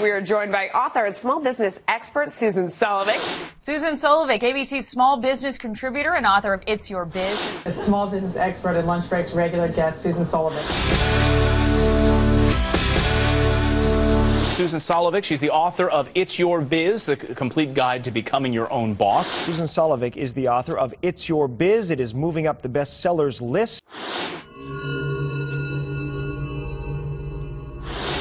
we are joined by author and small business expert Susan Solovic. Susan Solovic, ABC's small business contributor and author of It's Your Biz. A small business expert and Lunch Break's regular guest, Susan Solovic. Susan Solovic, she's the author of It's Your Biz, the complete guide to becoming your own boss. Susan Solovic is the author of It's Your Biz. It is moving up the bestsellers list.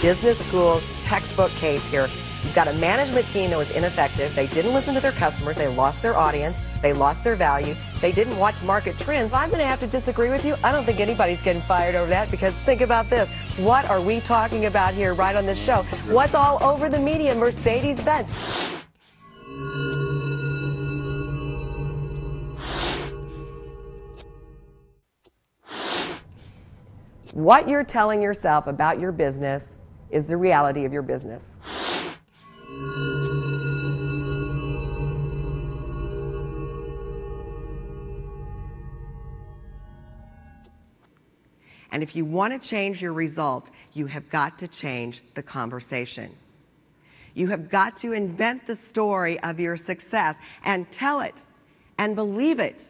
Business school textbook case here. You've got a management team that was ineffective. They didn't listen to their customers. They lost their audience. They lost their value. They didn't watch market trends. I'm going to have to disagree with you. I don't think anybody's getting fired over that, because think about this. What are we talking about here right on this show? What's all over the media? Mercedes-Benz. What you're telling yourself about your business is the reality of your business. And if you want to change your result, you have got to change the conversation. You have got to invent the story of your success and tell it and believe it.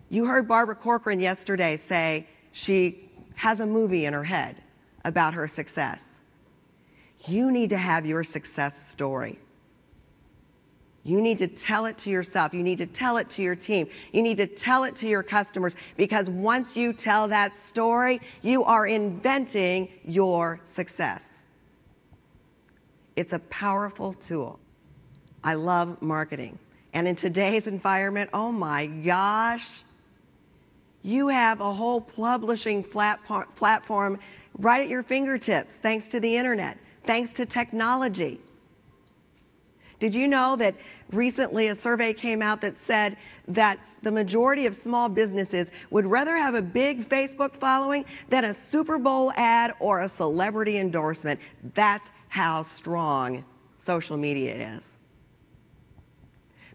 You heard Barbara Corcoran yesterday say she has a movie in her head about her success. You need to have your success story. You need to tell it to yourself. You need to tell it to your team. You need to tell it to your customers, because once you tell that story, you are inventing your success. It's a powerful tool. I love marketing. And in today's environment, oh my gosh, you have a whole publishing platform right at your fingertips, thanks to the internet, thanks to technology. Did you know that recently a survey came out that said that the majority of small businesses would rather have a big Facebook following than a Super Bowl ad or a celebrity endorsement? That's how strong social media is.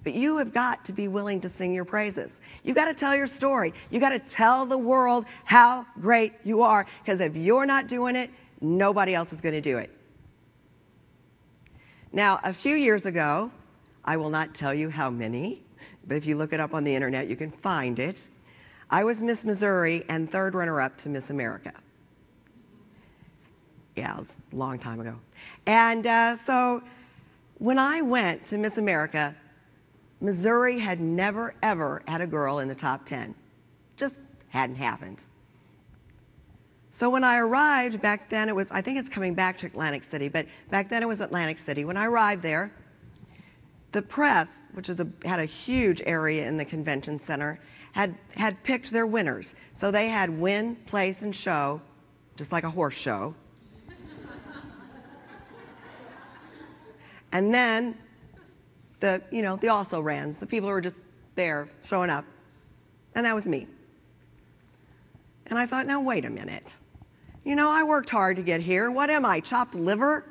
But you have got to be willing to sing your praises. You've got to tell your story. You've got to tell the world how great you are, because if you're not doing it, nobody else is going to do it. Now, a few years ago, I will not tell you how many, but if you look it up on the internet, you can find it. I was Miss Missouri and third runner-up to Miss America. Yeah, it was a long time ago. And so when I went to Miss America, Missouri had never, ever had a girl in the top 10. Just hadn't happened. So when I arrived, back then it was, I think it's coming back to Atlantic City, but back then it was Atlantic City. When I arrived there, the press, which had a huge area in the convention center, had picked their winners. So they had win, place, and show, just like a horse show. And then the also-rans, the people who were just there showing up. And that was me. And I thought, now wait a minute. I worked hard to get here. What am I, chopped liver?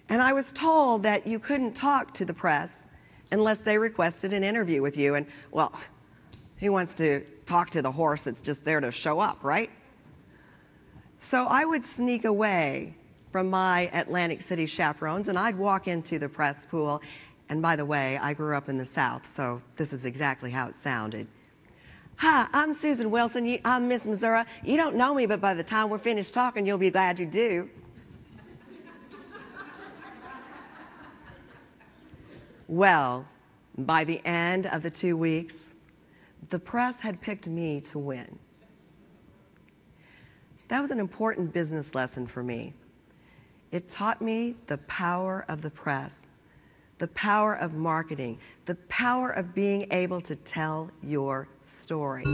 And I was told that you couldn't talk to the press unless they requested an interview with you. And, well, who wants to talk to the horse that's just there to show up, right? So I would sneak away from my Atlantic City chaperones, and I'd walk into the press pool. And by the way, I grew up in the South, so this is exactly how it sounded. Hi, I'm Susan Wilson. I'm Miss Missouri. You don't know me, but by the time we're finished talking, you'll be glad you do. Well, by the end of the 2 weeks, the press had picked me to win. That was an important business lesson for me. It taught me the power of the press, the power of marketing, the power of being able to tell your story.